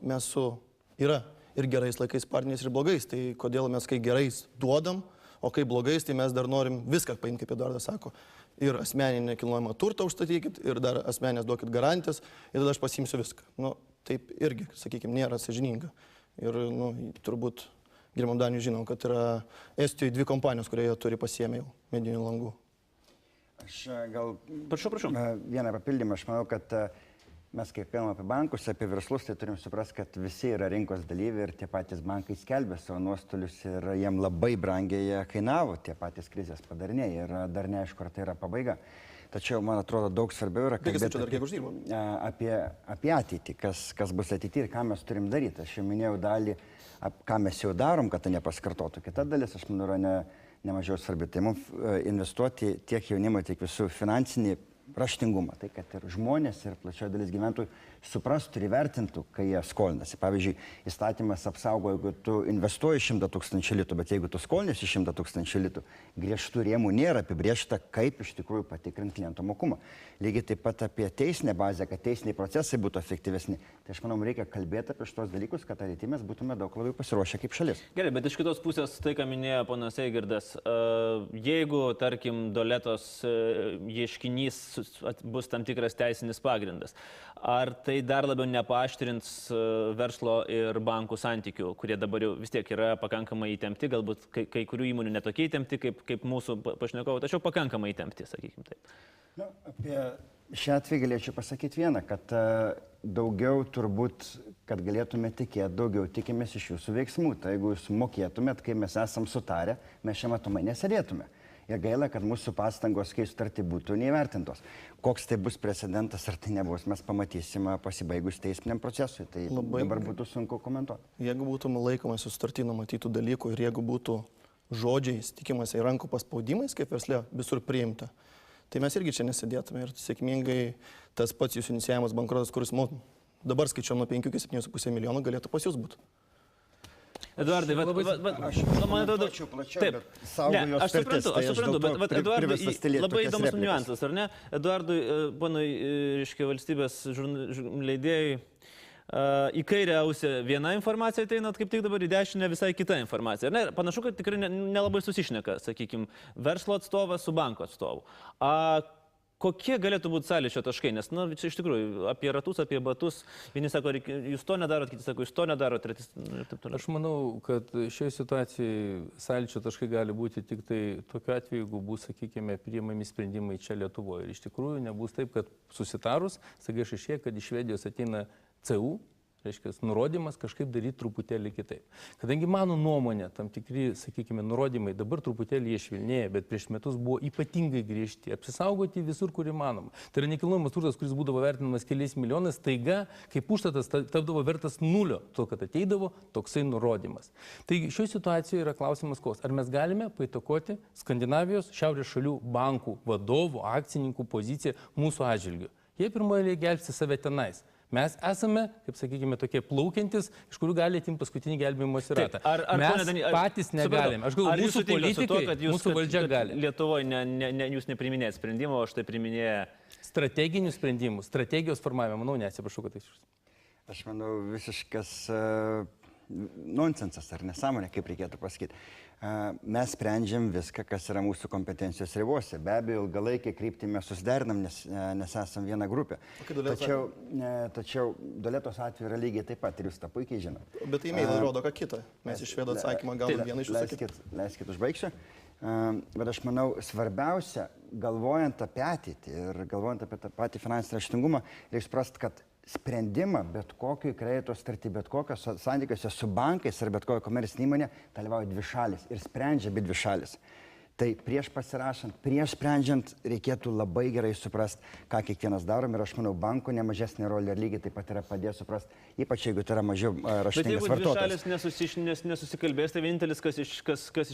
mes yra ir gerais laikais partneriais, ir blogais. Tai kodėl mes kai gerais duodam, o kai blogais, tai mes dar norim viską paimti, kaip Eduardas sako. Ir asmeninį nekilnojamą turtą užstatykit, ir dar asmenės duokit garantijas, ir tada aš pasiimsiu viską. Nu, taip irgi, sakykime, nėra sąžininga. Ir turbūt gerbiamam Daniui žinom, kad yra Estijoje 2 kompanijos, kurie turi pasiėmę jau medinių langų. Aš gal... Prašau. Vieną papildymą, aš manau, kad mes, kai kalbame apie bankus, apie verslus, tai turim suprasti, kad visi yra rinkos dalyviai ir tie patys bankai skelbia savo nuostolius ir jiem labai brangiai kainavo tie patys krizės padariniai ir dar neaišku, ar tai yra pabaiga. Tačiau, man atrodo, daug svarbiau yra kalbėti apie ateitį, kas bus ateitį ir ką mes turim daryti. Aš jau minėjau dalį, ką mes jau darom, kad tai nepasikartotų. Kita dalis, aš manau, yra nemažiau svarbi. Tai mums investuoti tiek jaunimo, tiek visų finansinį raštingumą. Tai, kad ir žmonės, ir plačioji dalis gyventojų suprastų ir įvertintų, kai jie skolinasi. Pavyzdžiui, įstatymas apsaugo, jeigu tu investuoji 100 000 litų, bet jeigu tu skolinasi 100 000 litų, griežtų rėmų nėra apibrėžta, kaip iš tikrųjų patikrinti kliento mokumą. Lygiai taip pat apie teisinę bazę, kad teisiniai procesai būtų efektyvesni. Tai aš manau, reikia kalbėti apie šitos dalykus, kad ateityje mes būtume daug labiau pasiruošę kaip šalis. Gerai, bet iš kitos pusės tai, ką minėjo ponas Eigirdas, jeigu, tarkim, Doletos ieškinys bus tam tikras teisinis pagrindas, ar tai dar labiau nepaaštrins verslo ir bankų santykių, kurie dabar jau vis tiek yra pakankamai įtempti, galbūt kai kurių įmonių netokie įtempti kaip mūsų pašnekovų, tačiau pakankamai įtempti, sakykime taip. Apie šią atvejį galėčiau pasakyti vieną, kad daugiau turbūt, kad galėtume tikėti, daugiau tikimės iš jūsų veiksmų. Tai jeigu jūs mokėtumėt, kai mes esam sutarę, mes čia matomai nesėdėtume. Ir gaila, kad mūsų pastangos, kai sutartį būtų neįvertintos. Koks tai bus precedentas, ar tai nebus, mes pamatysime pasibaigus teisminiam procesui. Tai dabar būtų sunku komentuoti. Jeigu būtume laikomas sutartį numatytų dalykų ir jeigu būtų žodžiais, tikimasi ir rankų paspaudimais, kaip versle visur priimta, tai mes irgi čia nesėdėtume ir sėkmingai tas pats jūsų inicijavimas bankrotas, kuris dabar skaičiuojam nuo 5 iki 7,5 milijonų, galėtų pas jūs būti. Eduardai, man atrodo, taip, aš suprantu, bet Eduardui labai įdomus niuansas, ar ne? Eduardui, ponui, reiškia, valstybės leidėjai, į kairę ausį viena informacija ateina, kaip tik dabar į dešinę visai kita informacija. Ne, panašu, kad tikrai nelabai susišneka, sakykime, verslo atstovas su banko atstovu. Kokie galėtų būti sąlyčio taškai? Nes, iš tikrųjų, apie ratus, apie batus, vieni sako, jūs to nedarot, kiti sako, jūs to nedarot, tretis ir taip toliau. Aš manau, kad šioje situacijoje sąlyčio taškai gali būti tik tai tokiu atveju, jeigu bus, sakykime, priimami sprendimai čia Lietuvoje. Ir iš tikrųjų nebus taip, kad susitarus, staiga išaiškėja, kad iš Švedijos ateina CU, reiškia, nurodymas kažkaip daryti truputėlį kitaip. Kadangi mano nuomonė, tam tikri, sakykime, nurodymai dabar truputėlį jie švelnėja, bet prieš metus buvo ypatingai griežti, apsisaugoti visur, kur įmanoma. Tai yra nekilnojamas turtas, kuris būdavo vertinamas keliais milijonais, taiga, kaip užstatas, tapdavo vertas 0, to, kad ateidavo toksai nurodymas. Taigi šioje situacijoje yra klausimas koks. Ar mes galime paįtakoti Skandinavijos šiaurės šalių bankų vadovų, akcininkų poziciją mūsų atžvilgiu? Jie pirmoje gelbsti save tenais. Mes esame, kaip sakykime, tokie plaukiantis, iš kurių gali atimti paskutinį gelbėjimosi ratą. Mes patys negalime. Aš galvoju, mūsų politikai, mūsų valdžia gali. Lietuvoje jūs nepriminėjate sprendimo, o štai priminėja strateginių sprendimų, strategijos formavimą. Manau, neatsiprašau, kad tai iš. Aš manau, visiškas nonsensas ar nesąmonė, kaip reikėtų pasakyti. Mes sprendžiam viską, kas yra mūsų kompetencijos ribose. Be abejo, ilgalaikį kryptį mes susiderinam, nes esam viena grupė. Tačiau Doletos atveju yra lygiai taip pat ir jūs tą puikiai žinote. Bet tai e-mailai rodo ką kitą. Mes iš Švedų atsakymą gaunam vieną iš jūsų. Leiskit užbaigsiu. Bet aš manau, svarbiausia, galvojant apie ateitį ir galvojant apie tą patį finansinį raštingumą, reikia suprasti, kad sprendimą bet kokio kredito sutartį, bet kokios santykiuose su bankais ar bet kokia komercinė įmonė dalyvauja dvi šalis ir sprendžia abi dvi šalis. Tai prieš pasirašant, prieš sprendžiant reikėtų labai gerai suprasti, ką kiekvienas darom ir aš manau, banko nemažesnė rolė ir lygiai taip pat yra padėti suprasti, ypač jeigu tai yra mažiau raštingas vartotojas. Bet jeigu dvi šalis nesusikalbės, tai vienintelis, kas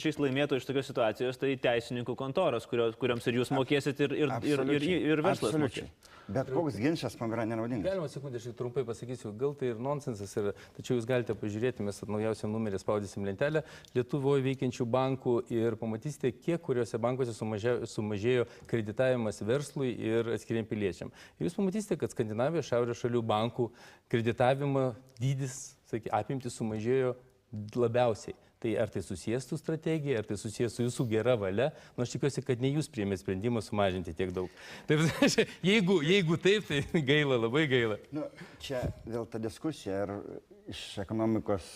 išeis laimėtų iš tokios situacijos, tai teisininkų kontoros, kuriams ir jūs mokėsit ir verslas mokės. Bet koks ginčas man yra nenaudingas. Galima sekundę, aš trumpai pasakysiu, gal tai ir nonsensas, tačiau jūs galite pažiūrėti, mes naujausiam numerį spaudysim lentelę Lietuvoje veikiančių bankų ir pamatysite, kiek tie, kuriuose bankuose sumažėjo kreditavimas verslui ir atskiriam piliečiam. Ir jūs pamatysite, kad Skandinavijos šiaurės šalių bankų kreditavimo dydis, apimtis sumažėjo labiausiai. Tai ar tai susijęs su strategija, ar tai susijęs su jūsų gera valia, aš tikiuosi, kad ne jūs priėmėt sprendimą sumažinti tiek daug. Tai jeigu taip, tai gaila, labai gaila. Čia vėl ta diskusija, ar iš ekonomikos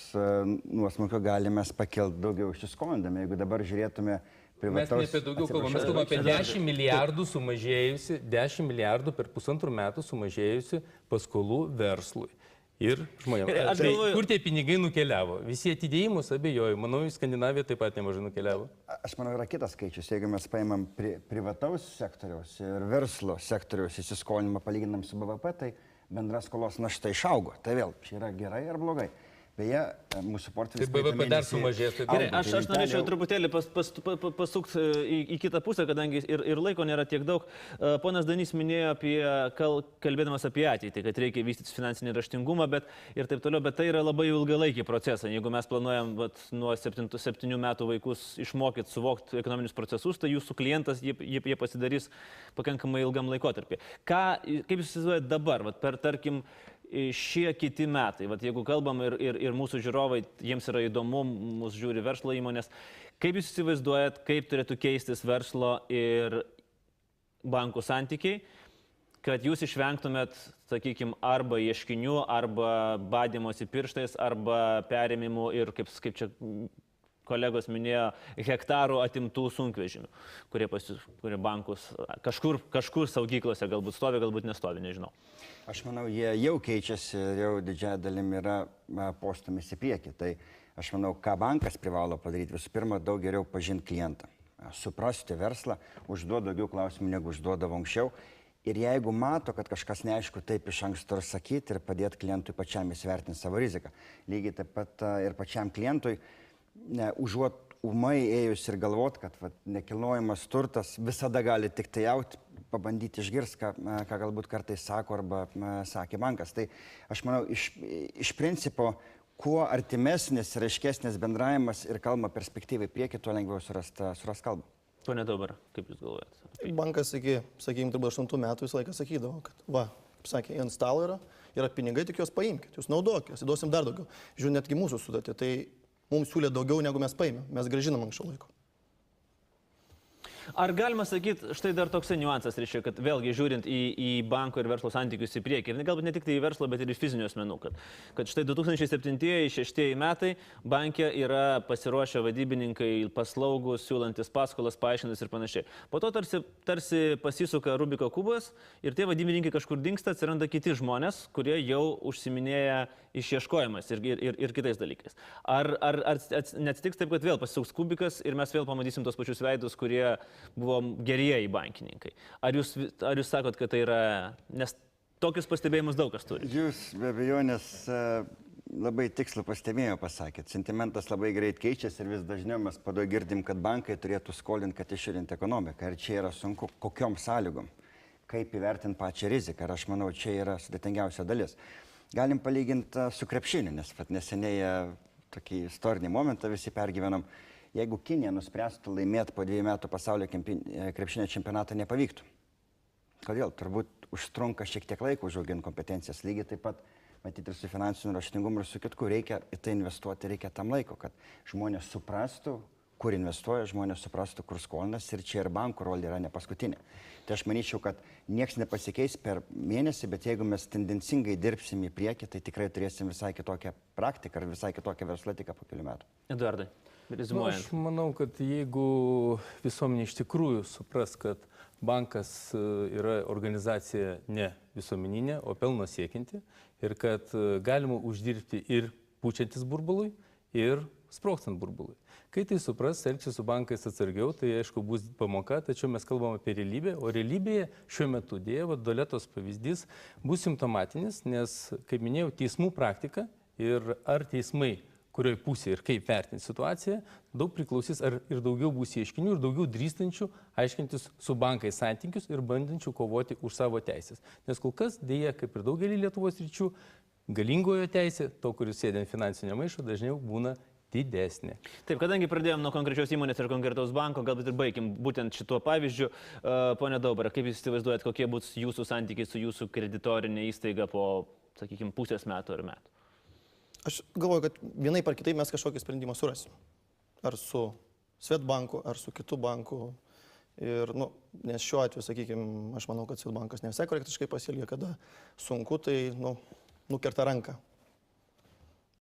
nuosmukio galime pakelti daugiau išsiskolindami. Jeigu dabar žiūrėtume privataus... Mes ne apie daugiau kalbame, mes kalbame apie 10 milijardų sumažėjusi, 10 milijardų per pusantrų metų sumažėjusi paskolų verslui. Ir žmonėms. Kur tie pinigai nukeliavo? Visi atidėjimus abejoju. Manau, į Skandinaviją taip pat nemažai nukeliavo. Aš manau, yra kitas skaičius. Jeigu mes paimam privataus sektoriaus ir verslo sektoriaus įsiskolinimą palyginam su BVP, tai bendra skolos našta išaugo. Tai vėl, čia yra gerai ar blogai? Beje, mūsų portfelis... Tai BVP dar sumažės. Gerai, aš norėčiau truputėlį pasukti į kitą pusę, kadangi ir laiko nėra tiek daug. Ponas Danys minėjo, kalbėdamas apie ateitį, kad reikia vystyti finansinį raštingumą ir taip toliau, bet tai yra labai ilgalaikį procesą. Jeigu mes planuojam nuo 7 metų vaikus išmokyti, suvokti ekonominius procesus, tai jūsų klientas jie pasidarys pakankamai ilgam laikotarpį. Kaip jūs įsivaizduojate dabar, per tarkim, šie kiti metai, jeigu kalbam ir mūsų žiūrovai, jiems yra įdomu, mūsų žiūri verslo įmonės, kaip jūs įsivaizduojat, kaip turėtų keistis verslo ir bankų santykiai, kad jūs išvengtumėt, sakykime, arba ieškinių, arba badymosi pirštais, arba perėmimų ir, kaip čia kolegos minėjo, hektarų atimtų sunkvežimių, kurie bankus kažkur saugyklose galbūt stovi, galbūt nestovi, nežinau. Aš manau, jie jau keičiasi ir jau didžiąją dalim yra postumis į priekį. Tai aš manau, ką bankas privalo padaryti, visų pirma, daug geriau pažinti klientą, suprasti verslą, užduoti daugiau klausimų, negu užduodavo anksčiau. Ir jeigu mato, kad kažkas neaišku, taip iš anksto ir sakyti ir padėti klientui pačiam įsivertinti savo riziką. Lygiai taip pat ir pačiam klientui, užuot ūmai ėjus ir galvot, kad nekilnojamas turtas visada gali tik tai jauti, pabandyti išgirsti, ką galbūt kartais sako arba sakė bankas. Tai aš manau, iš principo, kuo artimesnis ir aiškesnis bendravimas ir kalba perspektyvai prieki, tuo lengviau surast kalbą. Pone Daubar, kaip jūs galvojate? Bankas iki, sakykime, 8 metų visą laiką sakydavo, kad kaip sakė, ant stalo yra pinigai, tik juos paimkite, jūs naudokite, įduosim dar daugiau. Žiūrėjau, netgi mūsų sutartį, tai mums siūlė daugiau, negu mes paėmėm, mes grąžinam anksčiau laiko. Ar galima sakyti, štai dar toksai niuansas, reiškia, kad vėlgi žiūrint į banko ir verslo santykius į priekį, ir galbūt ne tik tai į verslo, bet ir į fizinių asmenų, kad štai 2007-2006 metai bankė yra pasiruošę vadybininkai paslaugus, siūlantis paskolas, paaiškintis ir panašiai. Po to tarsi pasisuka Rubiko kubas ir tie vadybininkai kažkur dingsta, atsiranda kiti žmonės, kurie jau užsiminėja išieškojimas ir kitais dalykais. Ar neatsitiks taip, kad vėl pasisuks kubikas ir mes vėl pamatysim tos pačius veidus, kurie buvo gerieji bankininkai? Ar jūs sakot, kad tai yra, nes tokius pastebėjimus daug kas turi? Jūs be abejonės labai tikslų pastebėjimą pasakėt. Sentimentas labai greit keičiasi ir vis dažniau mes girdim, kad bankai turėtų skolinti, kad išjudinti ekonomiką. Ir čia yra sunku, kokiom sąlygom, kaip įvertinti pačią riziką. Ir aš manau, čia yra sudėtingiausia dalis. Galim palyginti su krepšiniu, nes neseniai tokį istorinį momentą visi pergyvenom. Jeigu Kinija nuspręstų laimėti po 2 metų pasaulio krepšinio čempionatą, nepavyktų. Kodėl? Turbūt užtrunka šiek tiek laiko užauginti kompetencijas. Lygiai taip pat, matyti, ir su finansiniu raštingumu, ir su kitku, reikia į tai investuoti, reikia tam laiko, kad žmonės suprastų, kur investuoja, žmonės suprastų, kur skolinas, ir čia ir bankų rolė yra ne paskutinė. Tai aš manyčiau, kad nieks nepasikeis per mėnesį, bet jeigu mes tendencingai dirbsim į priekį, tai tikrai turėsim visai kitokią praktiką ir visai kitokią versletiką po kelių metų. Eduardai, reziumuojant. Aš manau, kad jeigu visuomenė iš tikrųjų supras, kad bankas yra organizacija ne visuomeninė, o pelno siekianti, ir kad galima uždirbti ir pučiantis burbului, ir sprogstant burbului. Kai tai supras, elgsis su bankais atsargiau, tai aišku bus pamoka, tačiau mes kalbame apie realybę, o realybėje šiuo metu dėja, Doletos pavyzdys bus simptomatinis, nes, kaip minėjau, teismų praktika ir ar teismai, kurioje pusėje ir kaip vertinti situaciją, daug priklausys, ar ir daugiau bus ieškinių ir daugiau drįstančių aiškintis su bankais santykius ir bandančių kovoti už savo teisės. Nes kol kas, dėja, kaip ir daugelį Lietuvos ryčių, galingojo teisė, to, kuris sėdė ant finansinio maišo, dažniau būna didesnė. Taip, kadangi pradėjome nuo konkrečios įmonės ir konkretaus banko, galbūt ir baigim būtent šituo pavyzdžiu. Pone Daubarai, kaip jūs įsivaizduojat, kokie bus jūsų santykiai su jūsų kreditorinė įstaiga po, sakykime, pusės metų ar metų? Aš galvoju, kad vienai par kitaip mes kažkokį sprendimą surasim. Ar su Swedbanku, ar su kitu banku. Ir, nes šiuo atveju, sakykime, aš manau, kad Swedbankas ne visai korektiškai pasielgia, kada sunku, tai, nukerta ranką